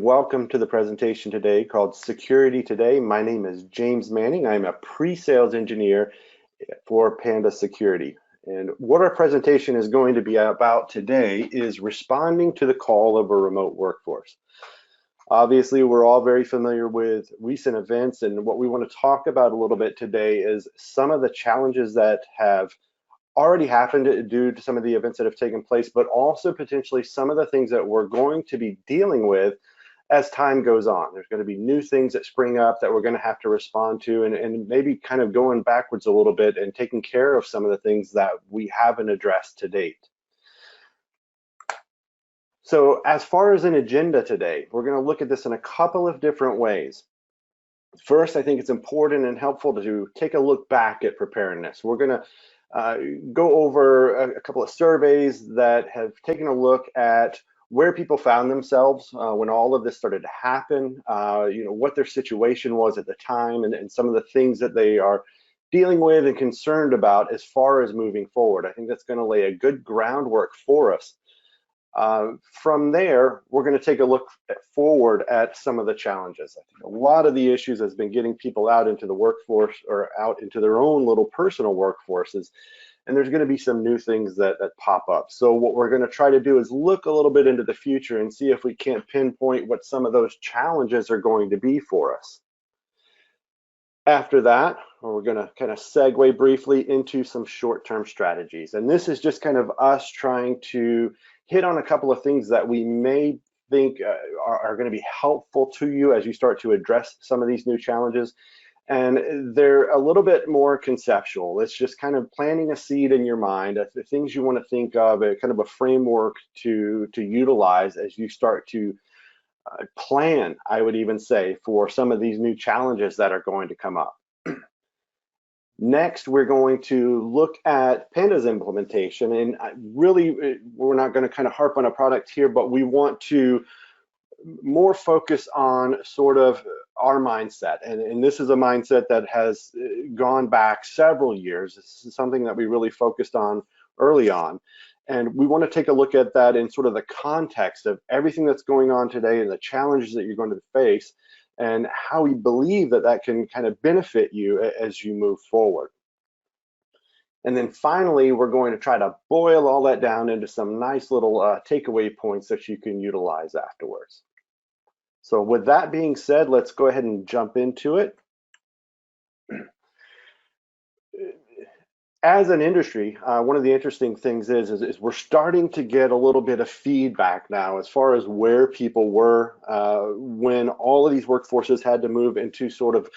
Welcome to the presentation today called Security Today. My name is James Manning. I'm a pre-sales engineer for Panda Security. And what our presentation is going to be about today is responding to the call of a remote workforce. Obviously, we're all very familiar with recent events, and what we want to talk about a little bit today is some of the challenges that have already happened due to some of the events that have taken place, but also potentially some of the things that we're going to be dealing with as time goes on. There's going to be new things that spring up that we're going to have to respond to, and maybe kind of going backwards a little bit and taking care of some of the things that we haven't addressed to date. So as far as an agenda today, we're going to look at this in a couple of different ways. First, I think it's important and helpful to take a look back at preparedness. We're going to go over a couple of surveys that have taken a look at where people found themselves when all of this started to happen, what their situation was at the time, and some of the things that they are dealing with and concerned about as far as moving forward. I think that's going to lay a good groundwork for us. From there, we're going to take a look forward at some of the challenges. I think a lot of the issues has been getting people out into the workforce or out into their own little personal workforces. And there's going to be some new things that pop up. So what we're going to try to do is look a little bit into the future and see if we can't pinpoint what some of those challenges are going to be for us. After that, we're going to kind of segue briefly into some short-term strategies. And this is just kind of us trying to hit on a couple of things that we may think are going to be helpful to you as you start to address some of these new challenges. And they're a little bit more conceptual. It's just kind of planting a seed in your mind, the things you want to think of, kind of a framework to utilize as you start to plan, I would even say, for some of these new challenges that are going to come up. Next, we're going to look at Panda's implementation, and really, we're not going to kind of harp on a product here, but we want to more focus on sort of our mindset. And this is a mindset that has gone back several years. This is something that we really focused on early on. And we want to take a look at that in sort of the context of everything that's going on today and the challenges that you're going to face and how we believe that that can kind of benefit you as you move forward. And then finally, we're going to try to boil all that down into some nice little takeaway points that you can utilize afterwards. So with that being said, let's go ahead and jump into it. As an industry, one of the interesting things is we're starting to get a little bit of feedback now as far as where people were when all of these workforces had to move into sort of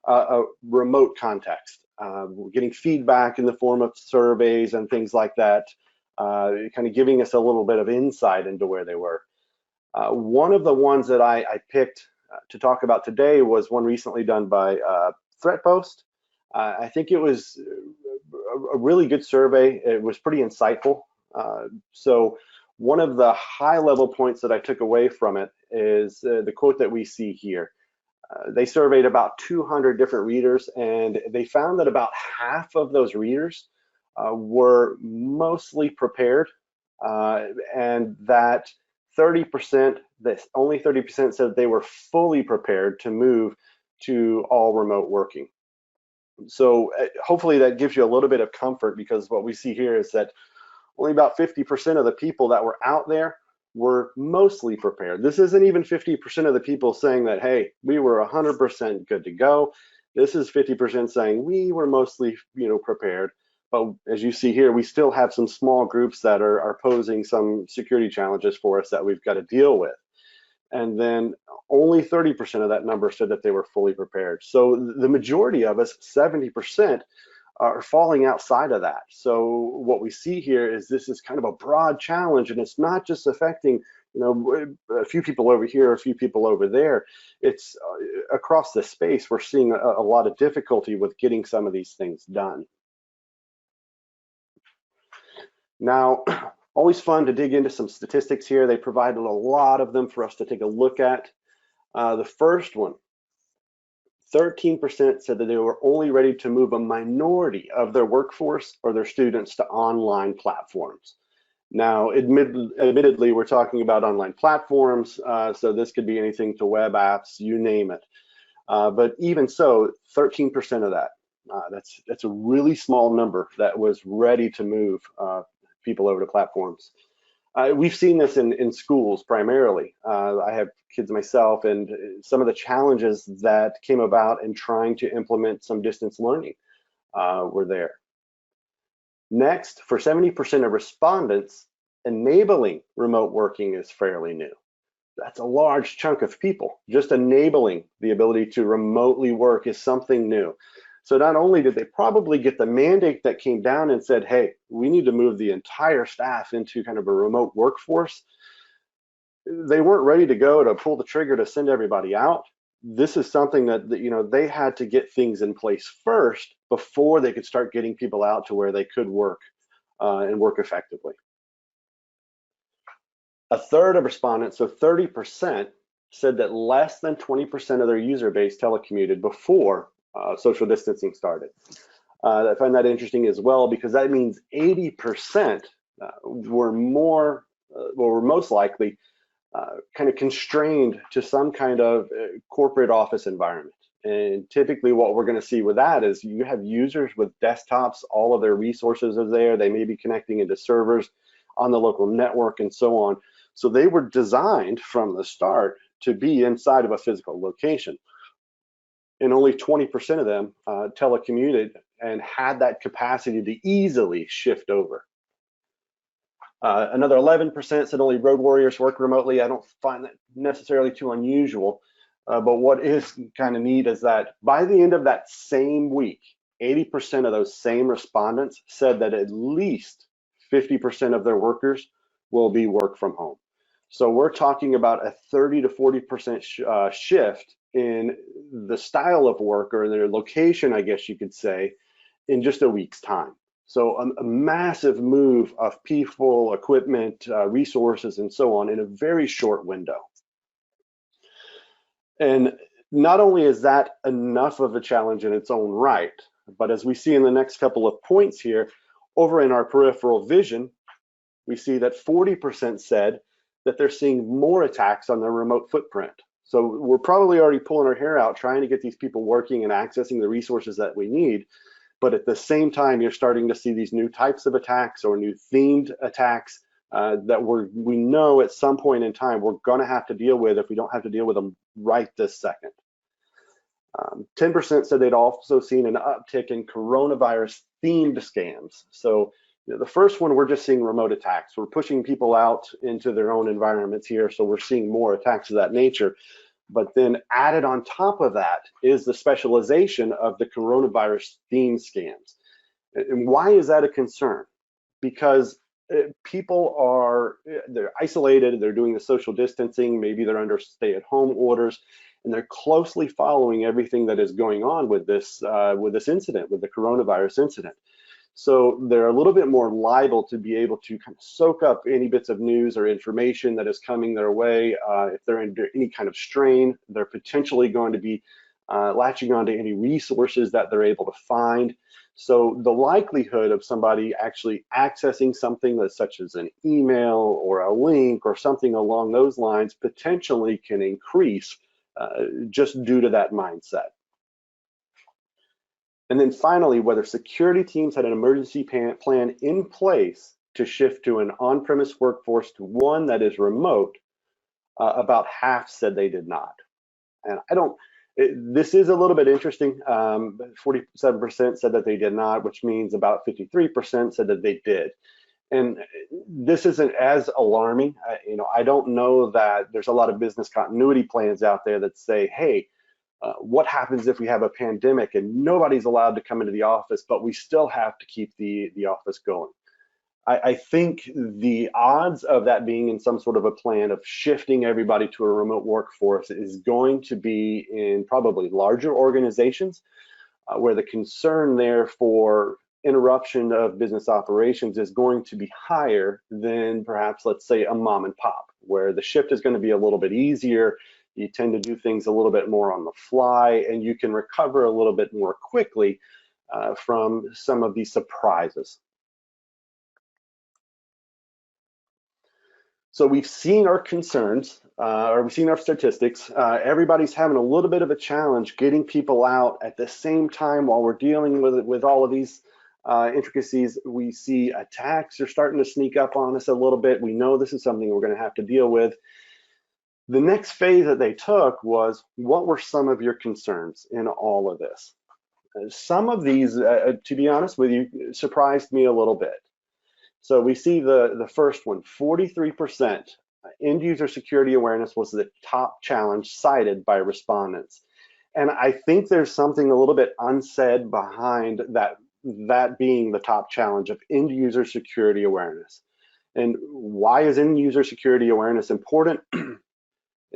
a remote context. We're getting feedback in the form of surveys and things like that, kind of giving us a little bit of insight into where they were. One of the ones that I picked to talk about today was one recently done by ThreatPost. I think it was a really good survey. It was pretty insightful. So one of the high-level points that I took away from it is the quote that we see here. They surveyed about 200 different readers, and they found that about half of those readers were mostly prepared, and that 30%, only 30% said they were fully prepared to move to all remote working. So hopefully that gives you a little bit of comfort, because what we see here is that only about 50% of the people that were out there were mostly prepared. This isn't even 50% of the people saying that, hey, we were 100% good to go. This is 50% saying we were mostly, prepared. But as you see here, we still have some small groups that are posing some security challenges for us that we've got to deal with. And then only 30% of that number said that they were fully prepared. So the majority of us, 70%, are falling outside of that. So what we see here is this is kind of a broad challenge, and it's not just affecting a few people over here, a few people over there. It's across the space. We're seeing a lot of difficulty with getting some of these things done. Now, always fun to dig into some statistics here. They provided a lot of them for us to take a look at. The first one, 13% said that they were only ready to move a minority of their workforce or their students to online platforms. Now, admittedly, we're talking about online platforms, so this could be anything to web apps, you name it. But even so, 13% of that, that's a really small number that was ready to move people over to platforms. We've seen this in schools primarily. I have kids myself, and some of the challenges that came about in trying to implement some distance learning were there. Next, for 70% of respondents, enabling remote working is fairly new. That's a large chunk of people. Just enabling the ability to remotely work is something new. So not only did they probably get the mandate that came down and said, hey, we need to move the entire staff into kind of a remote workforce, they weren't ready to go to pull the trigger to send everybody out. This is something that they had to get things in place first before they could start getting people out to where they could work and work effectively. A third of respondents, so 30%, said that less than 20% of their user base telecommuted before social distancing started. I find that interesting as well, because that means 80% were most likely kind of constrained to some kind of corporate office environment. And typically what we're going to see with that is you have users with desktops, all of their resources are there. They may be connecting into servers on the local network and so on. So they were designed from the start to be inside of a physical location. And only 20% of them telecommuted and had that capacity to easily shift over. Another 11% said only road warriors work remotely. I don't find that necessarily too unusual, but what is kind of neat is that by the end of that same week, 80% of those same respondents said that at least 50% of their workers will be work from home. So we're talking about a 30 to 40% shift in the style of work, or their location, I guess you could say, in just a week's time. So a massive move of people, equipment, resources, and so on in a very short window. And not only is that enough of a challenge in its own right, but as we see in the next couple of points here, over in our peripheral vision, we see that 40% said that they're seeing more attacks on their remote footprint. So we're probably already pulling our hair out trying to get these people working and accessing the resources that we need. But at the same time, you're starting to see these new types of attacks or new themed attacks that we know at some point in time we're going to have to deal with if we don't have to deal with them right this second. 10% said they'd also seen an uptick in coronavirus themed scams. So the first one, we're just seeing remote attacks. We're pushing people out into their own environments here, so we're seeing more attacks of that nature. But then added on top of that is the specialization of the coronavirus themed scams. And why is that a concern? Because people they're isolated, they're doing the social distancing, maybe they're under stay-at-home orders, and they're closely following everything that is going on with this incident, with the coronavirus incident. So they're a little bit more liable to be able to kind of soak up any bits of news or information that is coming their way. If they're under any kind of strain, they're potentially going to be latching onto any resources that they're able to find. So the likelihood of somebody actually accessing something that's such as an email or a link or something along those lines potentially can increase just due to that mindset. And then finally, whether security teams had an emergency plan in place to shift to an on-premise workforce to one that is remote, about half said they did not. And this is a little bit interesting. 47% said that they did not, which means about 53% said that they did. And this isn't as alarming. I don't know that there's a lot of business continuity plans out there that say, hey, what happens if we have a pandemic and nobody's allowed to come into the office, but we still have to keep the office going? I think the odds of that being in some sort of a plan of shifting everybody to a remote workforce is going to be in probably larger organizations where the concern there for interruption of business operations is going to be higher than perhaps, let's say, a mom and pop, where the shift is going to be a little bit easier. You tend to do things a little bit more on the fly, and you can recover a little bit more quickly from some of these surprises. So we've seen our concerns, or we've seen our statistics. Everybody's having a little bit of a challenge getting people out at the same time while we're dealing with all of these intricacies. We see attacks are starting to sneak up on us a little bit. We know this is something we're going to have to deal with. The next phase that they took was, what were some of your concerns in all of this? Some of these, to be honest with you, surprised me a little bit. So we see the first one, 43% end user security awareness was the top challenge cited by respondents. And I think there's something a little bit unsaid behind that being the top challenge of end user security awareness. And why is end user security awareness important?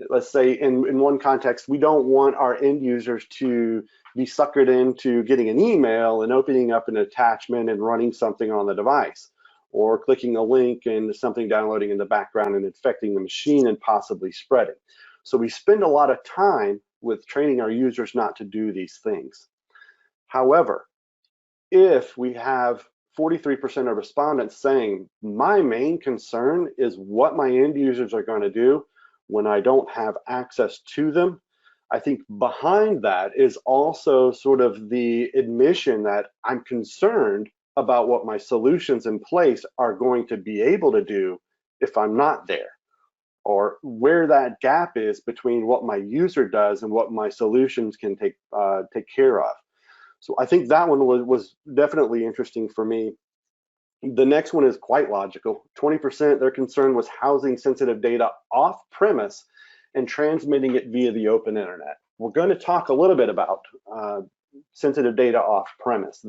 Let's say in one context, we don't want our end users to be suckered into getting an email and opening up an attachment and running something on the device, or clicking a link and something downloading in the background and infecting the machine and possibly spreading. So we spend a lot of time with training our users not to do these things. However, if we have 43% of respondents saying, my main concern is what my end users are going to do when I don't have access to them, I think behind that is also sort of the admission that I'm concerned about what my solutions in place are going to be able to do if I'm not there, or where that gap is between what my user does and what my solutions can take care of. So I think that one was definitely interesting for me. The next one is quite logical. 20% their concern was housing sensitive data off premise and transmitting it via the open internet. We're going to talk a little bit about sensitive data off premise.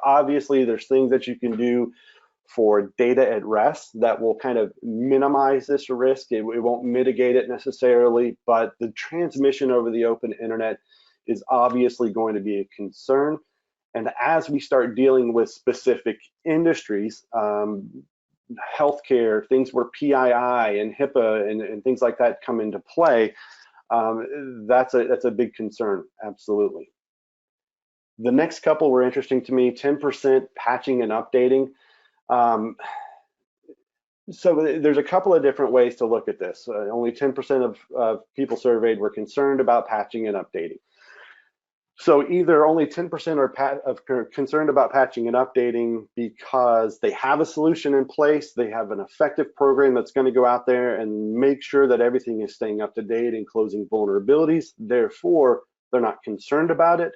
Obviously there's things that you can do for data at rest that will kind of minimize this risk. It won't mitigate it necessarily, but the transmission over the open internet is obviously going to be a concern. And as we start dealing with specific industries, healthcare, things where PII and HIPAA and things like that come into play, that's a big concern, absolutely. The next couple were interesting to me, 10% patching and updating. So there's a couple of different ways to look at this. Only 10% of people surveyed were concerned about patching and updating. So either only 10% are concerned about patching and updating because they have a solution in place, they have an effective program that's going to go out there and make sure that everything is staying up to date and closing vulnerabilities. Therefore, they're not concerned about it.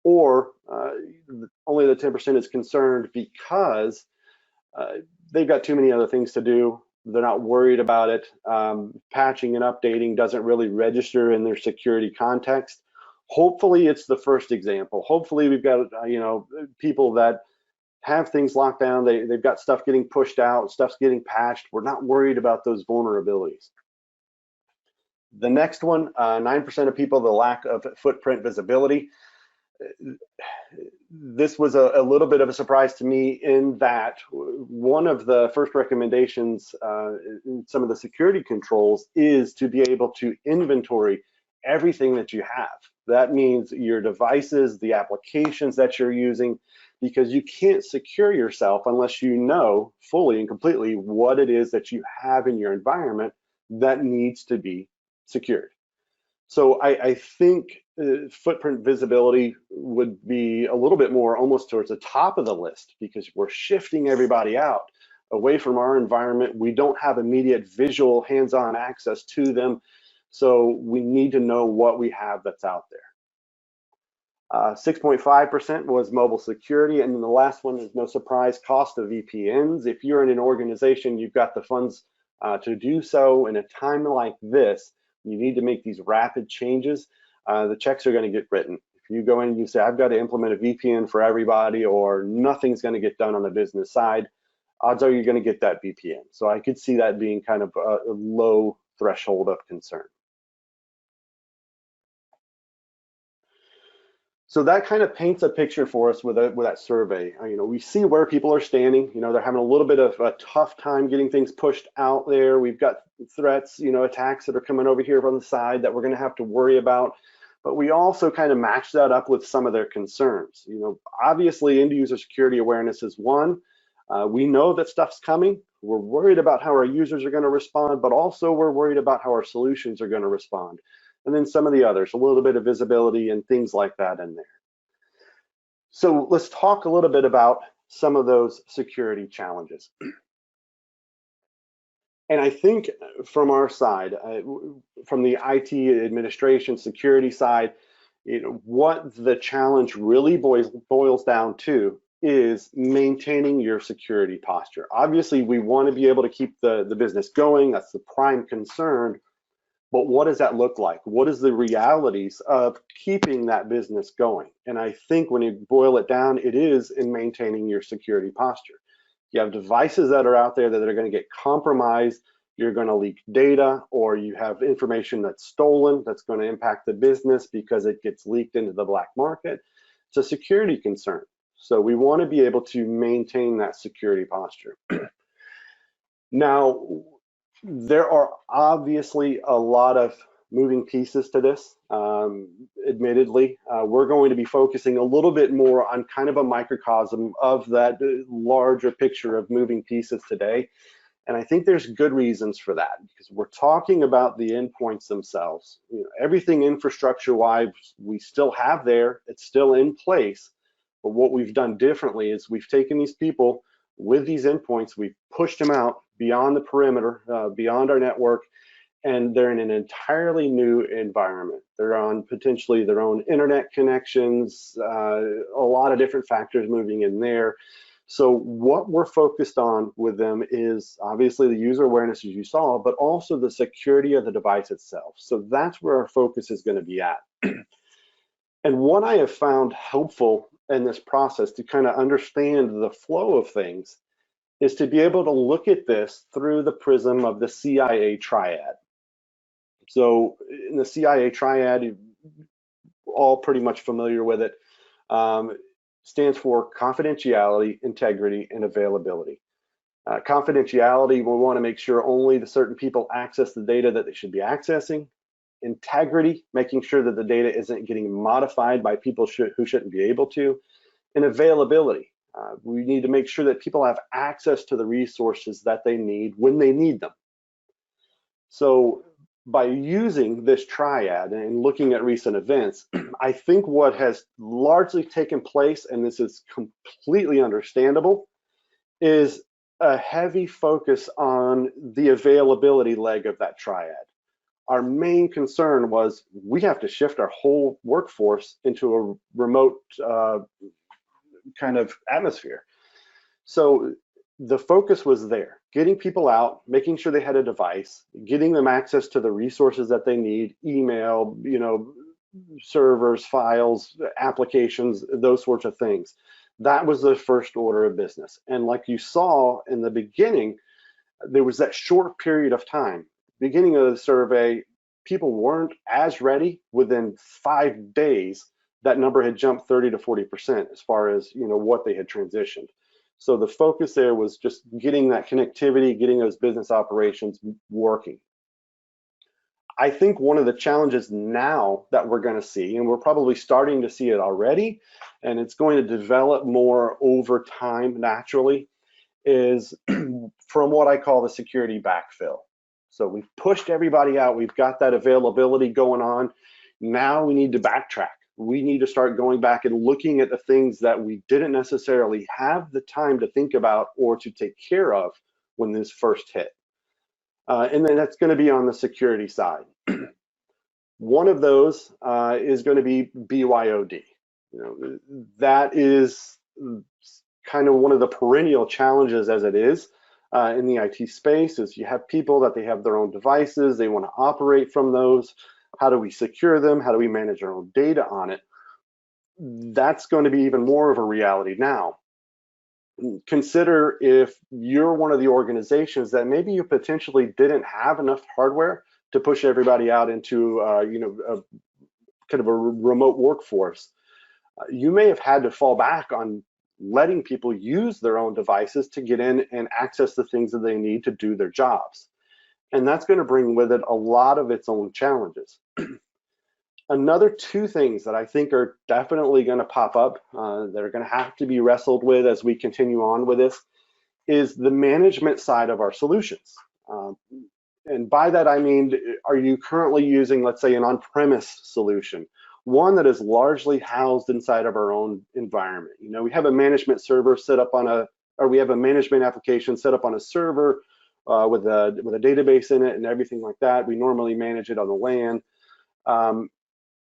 Or only the 10% is concerned because they've got too many other things to do. They're not worried about it. Patching and updating doesn't really register in their security context. Hopefully it's the first example. Hopefully we've got people that have things locked down. They've got stuff getting pushed out, stuff's getting patched. We're not worried about those vulnerabilities. The next one, 9% of people, the lack of footprint visibility. This was a little bit of a surprise to me in that one of the first recommendations in some of the security controls is to be able to inventory everything that you have. That means your devices, the applications that you're using, because you can't secure yourself unless you know fully and completely what it is that you have in your environment that needs to be secured. So I think footprint visibility would be a little bit more almost towards the top of the list, because we're shifting everybody out away from our environment. We don't have immediate visual hands-on access to them. So we need to know what we have that's out there. 6.5% was mobile security. And then the last one is no surprise, cost of VPNs. If you're in an organization, you've got the funds to do so in a time like this, you need to make these rapid changes. The checks are going to get written. If you go in and you say, I've got to implement a VPN for everybody, or nothing's going to get done on the business side, odds are you're going to get that VPN. So I could see that being kind of a low threshold of concern. So that kind of paints a picture for us with that survey. We see where people are standing. They're having a little bit of a tough time getting things pushed out there. We've got threats, attacks that are coming over here from the side that we're going to have to worry about. But we also kind of match that up with some of their concerns. Obviously, end user security awareness is one. We know that stuff's coming. We're worried about how our users are going to respond, but also we're worried about how our solutions are going to respond. And then some of the others, a little bit of visibility and things like that in there. So let's talk a little bit about some of those security challenges. And I think from our side, from the IT administration security side, what the challenge really boils down to is maintaining your security posture. Obviously, we want to be able to keep the business going. That's the prime concern. But what does that look like? What is the realities of keeping that business going? And I think when you boil it down, it is in maintaining your security posture. You have devices that are out there that are going to get compromised, you're going to leak data, or you have information that's stolen that's going to impact the business because it gets leaked into the black market. It's a security concern. So we want to be able to maintain that security posture. Now, there are obviously a lot of moving pieces to this. Admittedly, we're going to be focusing a little bit more on kind of a microcosm of that larger picture of moving pieces today. And I think there's good reasons for that, because we're talking about the endpoints themselves. Everything infrastructure-wise we still have there, it's still in place. But what we've done differently is we've taken these people with these endpoints, we've pushed them out beyond the perimeter, beyond our network, and they're in an entirely new environment. They're on potentially their own internet connections, a lot of different factors moving in there. So what we're focused on with them is obviously the user awareness, as you saw, but also the security of the device itself. So that's where our focus is going to be at. And what I have found helpful in this process to kind of understand the flow of things is to be able to look at this through the prism of the CIA triad. So in the CIA triad, you're all pretty much familiar with it, stands for confidentiality, integrity, and availability. Confidentiality, we want to make sure only the certain people access the data that they should be accessing. Integrity, making sure that the data isn't getting modified by people who shouldn't be able to. And availability, we need to make sure that people have access to the resources that they need when they need them. So by using this triad and looking at recent events, I think what has largely taken place, and this is completely understandable, is a heavy focus on the availability leg of that triad. Our main concern was we have to shift our whole workforce into a remote kind of atmosphere. So the focus was there, getting people out, making sure they had a device, getting them access to the resources that they need, email, servers, files, applications, those sorts of things. That was the first order of business. And like you saw in the beginning, there was that short period of time. Beginning of the survey, people weren't as ready. Within 5 days, that number had jumped 30 to 40% as far as what they had transitioned. So the focus there was just getting that connectivity, getting those business operations working. I think one of the challenges now that we're going to see, and we're probably starting to see it already, and it's going to develop more over time naturally, is from what I call the security backfill. So we've pushed everybody out, we've got that availability going on. Now we need to backtrack. We need to start going back and looking at the things that we didn't necessarily have the time to think about or to take care of when this first hit. And then that's going to be on the security side. One of those is going to be BYOD. That is kind of one of the perennial challenges as it is in the IT space, is you have people that they have their own devices, they want to operate from those. How do we secure them? How do we manage our own data on it? That's going to be even more of a reality now. Consider if you're one of the organizations that maybe you potentially didn't have enough hardware to push everybody out into kind of a remote workforce. You may have had to fall back on letting people use their own devices to get in and access the things that they need to do their jobs. And that's going to bring with it a lot of its own challenges. Another two things that I think are definitely going to pop up that are going to have to be wrestled with as we continue on with this is the management side of our solutions. And by that, I mean, are you currently using, let's say, an on-premise solution, one that is largely housed inside of our own environment? You know, we have a management server set up on or we have a management application set up on a server with a database in it and everything like that. We normally manage it on the LAN.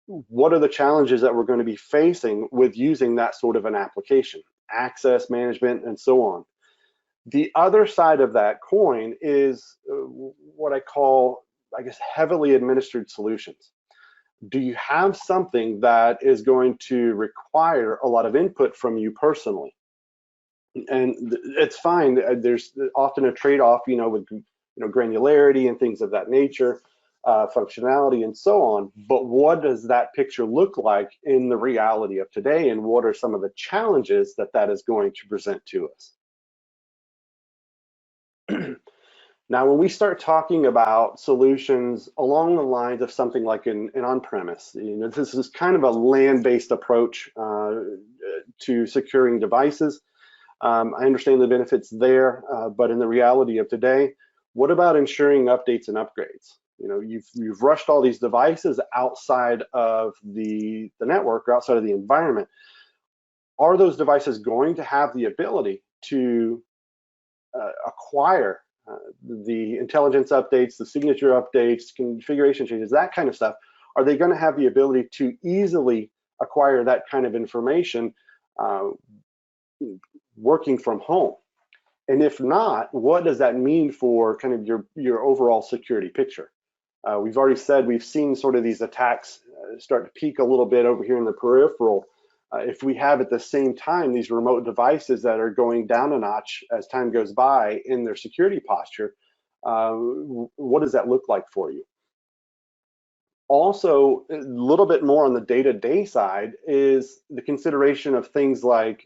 What are the challenges that we're going to be facing with using that sort of an application? Access management and so on. The other side of that coin is what I call, I guess, heavily administered solutions. Do you have something that is going to require a lot of input from you personally? And it's fine. There's often a trade-off, you know, with granularity and things of that nature, functionality and so on. But what does that picture look like in the reality of today, and what are some of the challenges that that is going to present to us? Now, when we start talking about solutions along the lines of something like an on-premise, you know, this is kind of a LAN-based approach to securing devices. I understand the benefits there, but in the reality of today, what about ensuring updates and upgrades? You know, you've rushed all these devices outside of the network or outside of the environment. Are those devices going to have the ability to acquire the intelligence updates, the signature updates, configuration changes, that kind of stuff? Are they going to have the ability to easily acquire that kind of information working from home? And if not, what does that mean for kind of your overall security picture? We've already said we've seen sort of these attacks start to peak a little bit over here in the peripheral. If we have at the same time these remote devices that are going down a notch as time goes by in their security posture, what does that look like for you? Also, a little bit more on the day-to-day side is the consideration of things like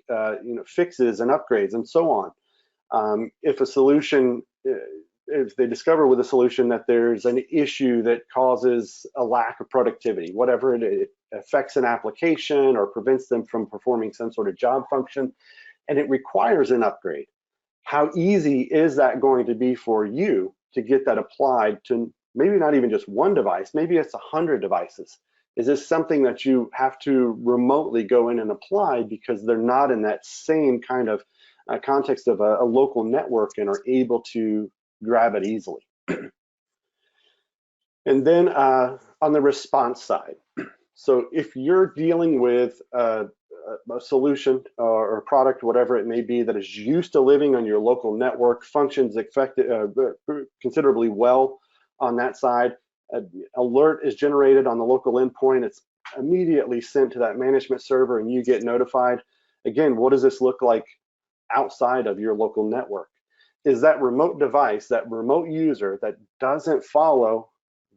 fixes and upgrades and so on. If a solution, if they discover with a solution that there's an issue that causes a lack of productivity, whatever it affects an application or prevents them from performing some sort of job function, and it requires an upgrade, how easy is that going to be for you to get that applied to maybe not even just one device, maybe it's 100 devices? Is this something that you have to remotely go in and apply because they're not in that same kind of context of a local network and are able to grab it easily? And then on the response side, so if you're dealing with a solution or product, whatever it may be, that is used to living on your local network, functions considerably well on that side, an alert is generated on the local endpoint, it's immediately sent to that management server and you get notified. Again, what does this look like outside of your local network? Is that remote device, that remote user that doesn't follow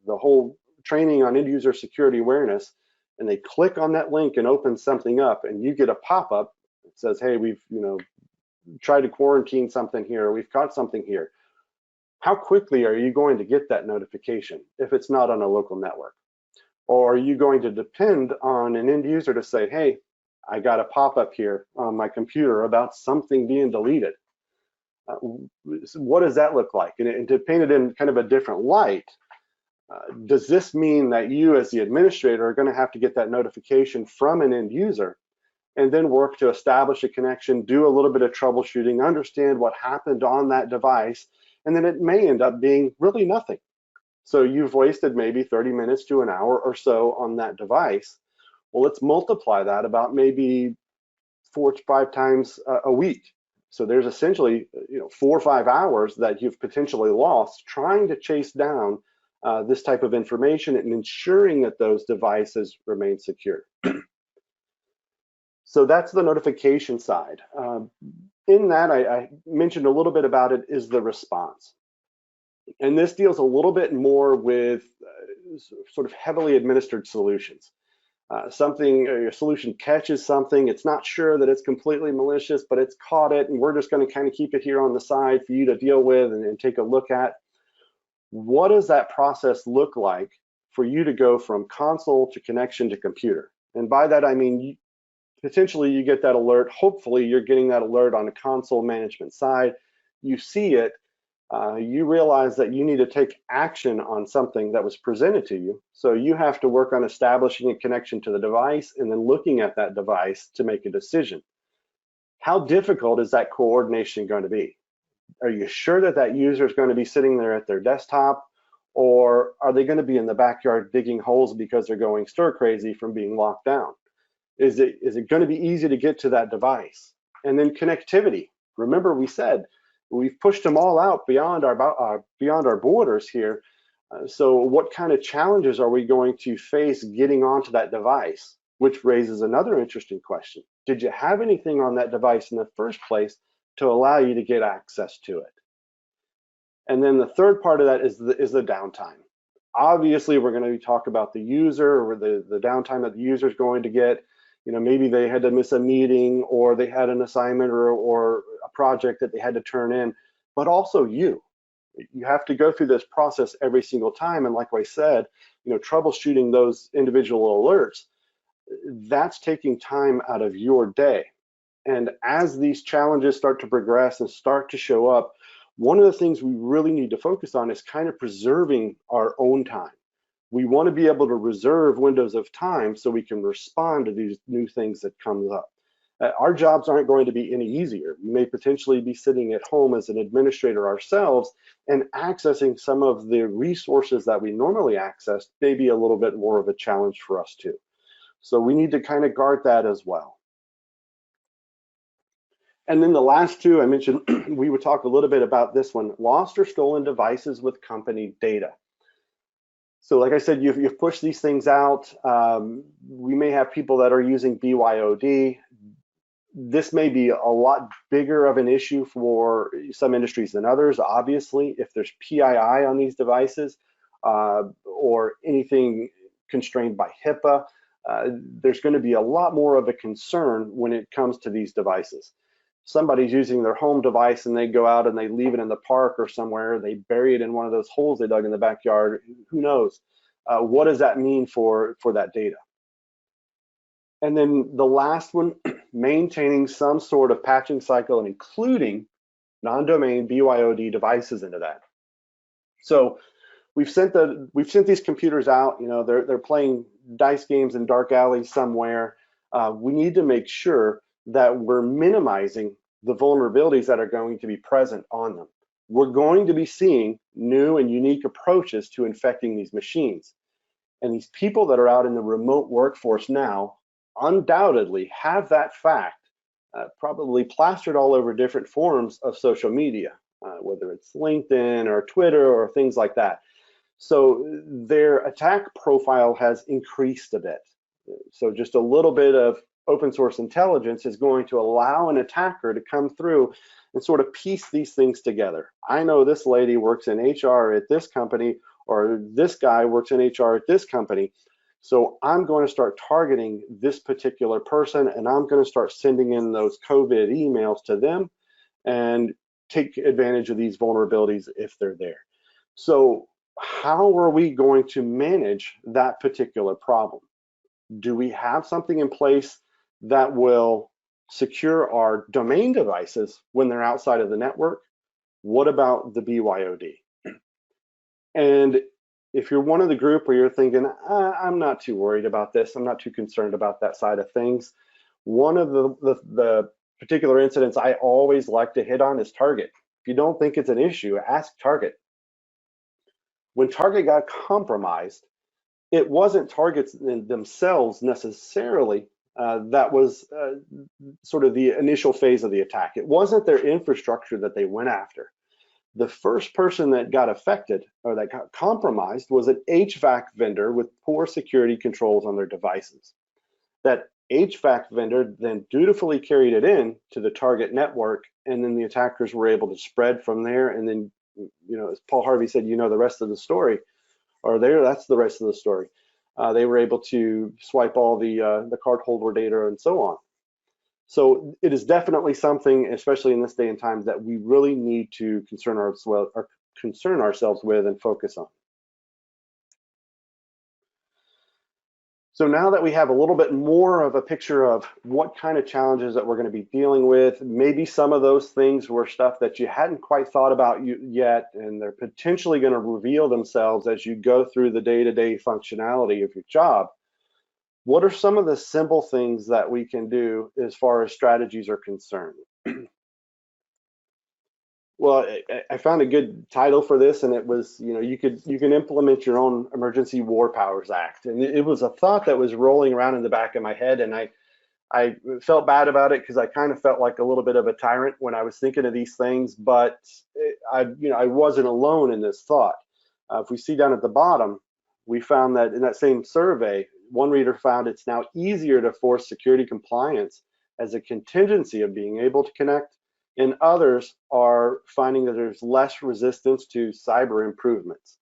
the whole training on end user security awareness, and they click on that link and open something up, and you get a pop-up that says, hey, we've tried to quarantine something here, we've caught something here. How quickly are you going to get that notification if it's not on a local network? Or are you going to depend on an end user to say, hey, I got a pop-up here on my computer about something being deleted? What does that look like? And to paint it in kind of a different light, does this mean that you as the administrator are going to have to get that notification from an end user and then work to establish a connection, do a little bit of troubleshooting, understand what happened on that device, and then it may end up being really nothing? So you've wasted maybe 30 minutes to an hour or so on that device. Well, let's multiply that about maybe 4 to 5 times a week. So there's essentially 4 or 5 hours that you've potentially lost trying to chase down this type of information and ensuring that those devices remain secure. So that's the notification side. In that, I mentioned a little bit about it, is the response. And this deals a little bit more with sort of heavily administered solutions. A solution catches something, it's not sure that it's completely malicious, but it's caught it, and we're just going to kind of keep it here on the side for you to deal with and take a look at. What does that process look like for you to go from console to connection to computer? And by that, I mean, potentially you get that alert. Hopefully you're getting that alert on the console management side. you see it, you realize that you need to take action on something that was presented to you. So you have to work on establishing a connection to the device and then looking at that device to make a decision. How difficult is that coordination going to be? Are you sure that that user is going to be sitting there at their desktop, or are they going to be in the backyard digging holes because they're going stir crazy from being locked down? Is it going to be easy to get to that device? And then connectivity. Remember, we said we've pushed them all out beyond our borders here. So what kind of challenges are we going to face getting onto that device? Which raises another interesting question. Did you have anything on that device in the first place to allow you to get access to it? And then the third part of that is the downtime. Obviously, we're going to talk about the user, or the downtime that the user is going to get. Maybe they had to miss a meeting, or they had an assignment or a project that they had to turn in, but also you have to go through this process every single time. And like I said, troubleshooting those individual alerts, that's taking time out of your day. And as these challenges start to progress and start to show up, one of the things we really need to focus on is kind of preserving our own time. We want to be able to reserve windows of time so we can respond to these new things that come up. Our jobs aren't going to be any easier. We may potentially be sitting at home as an administrator ourselves, and accessing some of the resources that we normally access may be a little bit more of a challenge for us too. So we need to kind of guard that as well. And then the last two I mentioned, we would talk a little bit about this one: lost or stolen devices with company data. So like I said, you've pushed these things out. We may have people that are using BYOD. This may be a lot bigger of an issue for some industries than others. Obviously, if there's PII on these devices or anything constrained by HIPAA, there's going to be a lot more of a concern when it comes to these devices. Somebody's using their home device and they go out and they leave it in the park or somewhere, they bury it in one of those holes they dug in the backyard. Who knows? What does that mean for that data? And then the last one, maintaining some sort of patching cycle and including non-domain BYOD devices into that. So we've sent these computers out. They're playing dice games in dark alleys somewhere. We need to make sure that we're minimizing the vulnerabilities that are going to be present on them. We're going to be seeing new and unique approaches to infecting these machines. And these people that are out in the remote workforce now undoubtedly have that fact probably plastered all over different forms of social media, whether it's LinkedIn or Twitter or things like that. So their attack profile has increased a bit. So just a little bit of open source intelligence is going to allow an attacker to come through and sort of piece these things together. I know this lady works in HR at this company, or this guy works in HR at this company. So I'm going to start targeting this particular person, and I'm going to start sending in those COVID emails to them and take advantage of these vulnerabilities if they're there. So how are we going to manage that particular problem? Do we have something in place that will secure our domain devices when they're outside of the network? What about the BYOD? And if you're one of the group where you're thinking, I'm not too worried about this, I'm not too concerned about that side of things, one of the particular incidents I always like to hit on is Target. If you don't think it's an issue, ask Target. When Target got compromised, it wasn't Targets themselves necessarily that was sort of the initial phase of the attack. It wasn't their infrastructure that they went after. The first person that got affected or that got compromised was an HVAC vendor with poor security controls on their devices. That HVAC vendor then dutifully carried it in to the Target network, and then the attackers were able to spread from there. And then, as Paul Harvey said, the rest of the story, or that's the rest of the story. They were able to swipe all the cardholder data and so on. So it is definitely something, especially in this day and time, that we really need to concern ourselves with and focus on. So now that we have a little bit more of a picture of what kind of challenges that we're going to be dealing with, maybe some of those things were stuff that you hadn't quite thought about yet, and they're potentially going to reveal themselves as you go through the day-to-day functionality of your job. What are some of the simple things that we can do as far as strategies are concerned? Well, I found a good title for this, and it was, you can implement your own Emergency War Powers Act, and it was a thought that was rolling around in the back of my head, and I felt bad about it because I kind of felt like a little bit of a tyrant when I was thinking of these things, but I wasn't alone in this thought. If we see down at the bottom, we found that in that same survey, one reader found it's now easier to force security compliance as a contingency of being able to connect, and others are finding that there's less resistance to cyber improvements.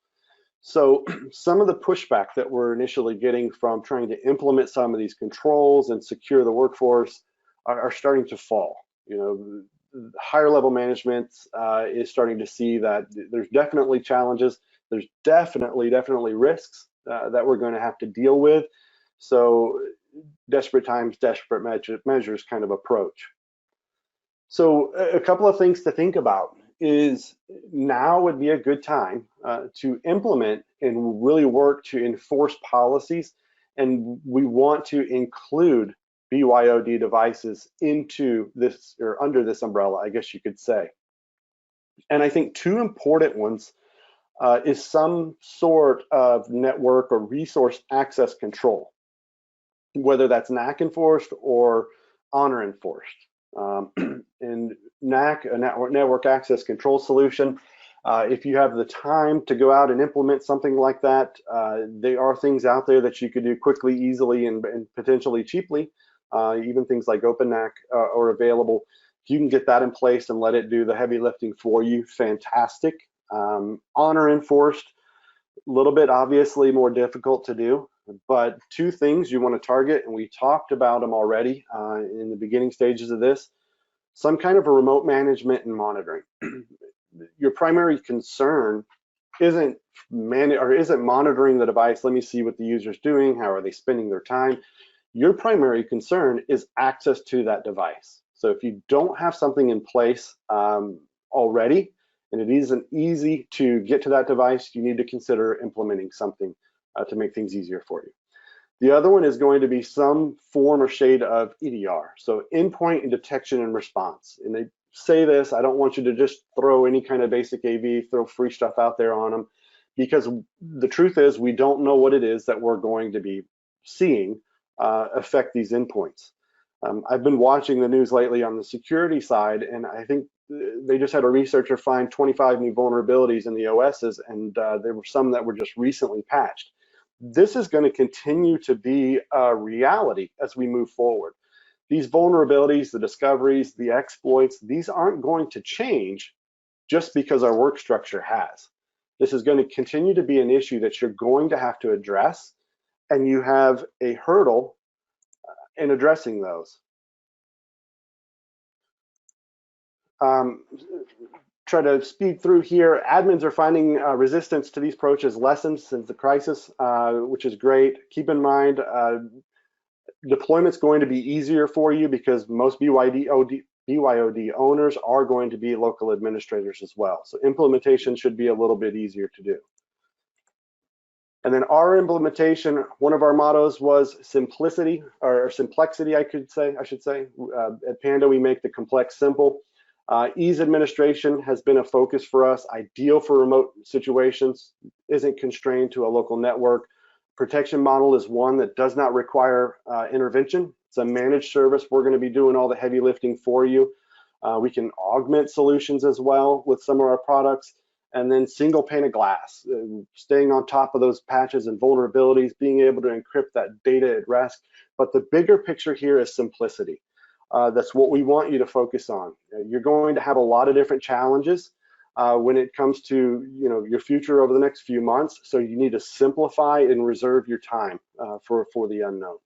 So some of the pushback that we're initially getting from trying to implement some of these controls and secure the workforce are starting to fall. Higher level management is starting to see that there's definitely challenges. There's definitely risks that we're going to have to deal with. So desperate times, desperate measures kind of approach. So a couple of things to think about is now would be a good time to implement and really work to enforce policies. And we want to include BYOD devices into this, or under this umbrella, I guess you could say. And I think two important ones is some sort of network or resource access control, whether that's NAC enforced or Honor enforced. And NAC, a network access control solution, if you have the time to go out and implement something like that, there are things out there that you could do quickly, easily, and potentially cheaply. Even things like OpenNAC are available. If you can get that in place and let it do the heavy lifting for you, fantastic. Honor enforced, a little bit obviously more difficult to do, but two things you want to target, and we talked about them already in the beginning stages of this: some kind of a remote management and monitoring. Your primary concern isn't monitoring the device. Let me see what the user's doing. How are they spending their time? Your primary concern is access to that device. So if you don't have something in place already, and it isn't easy to get to that device, you need to consider implementing something to make things easier for you. The other one is going to be some form or shade of EDR, so endpoint and detection and response. And they say this, I don't want you to just throw any kind of basic AV, throw free stuff out there on them, because the truth is we don't know what it is that we're going to be seeing affect these endpoints. I've been watching the news lately on the security side, and I think they just had a researcher find 25 new vulnerabilities in the OSs, and there were some that were just recently patched. This is going to continue to be a reality as we move forward. These vulnerabilities, the discoveries, the exploits, these aren't going to change just because our work structure has. This is going to continue to be an issue that you're going to have to address, and you have a hurdle in addressing those. Try to speed through here. Admins are finding resistance to these approaches lessened since the crisis, which is great. Keep in mind, deployment's going to be easier for you because most BYOD owners are going to be local administrators as well. So implementation should be a little bit easier to do. And then our implementation, one of our mottos was simplicity, or simplexity, I should say. At Panda, we make the complex simple. Ease administration has been a focus for us, ideal for remote situations, isn't constrained to a local network. Protection model is one that does not require intervention. It's a managed service. We're going to be doing all the heavy lifting for you. We can augment solutions as well with some of our products. And then single pane of glass, staying on top of those patches and vulnerabilities, being able to encrypt that data at rest. But the bigger picture here is simplicity. That's what we want you to focus on. You're going to have a lot of different challenges when it comes to your future over the next few months. So you need to simplify and reserve your time for the unknown.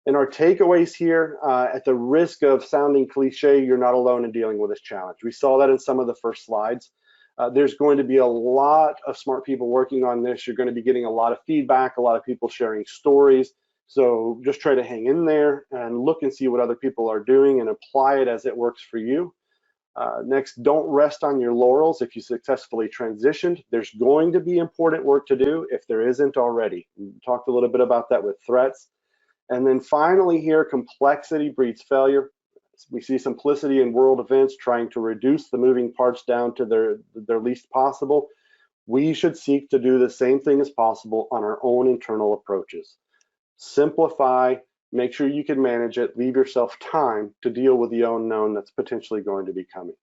And our takeaways here, at the risk of sounding cliche, you're not alone in dealing with this challenge. We saw that in some of the first slides. There's going to be a lot of smart people working on this. You're going to be getting a lot of feedback, a lot of people sharing stories. So just try to hang in there and look and see what other people are doing and apply it as it works for you. Next, don't rest on your laurels if you successfully transitioned. There's going to be important work to do if there isn't already. We talked a little bit about that with threats. And then finally here, complexity breeds failure. We see simplicity in world events trying to reduce the moving parts down to their least possible. We should seek to do the same thing as possible on our own internal approaches. Simplify, make sure you can manage it, leave yourself time to deal with the unknown that's potentially going to be coming.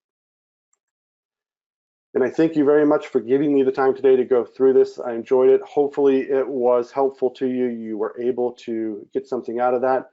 And I thank you very much for giving me the time today to go through this. I enjoyed it. Hopefully it was helpful to you. You were able to get something out of that.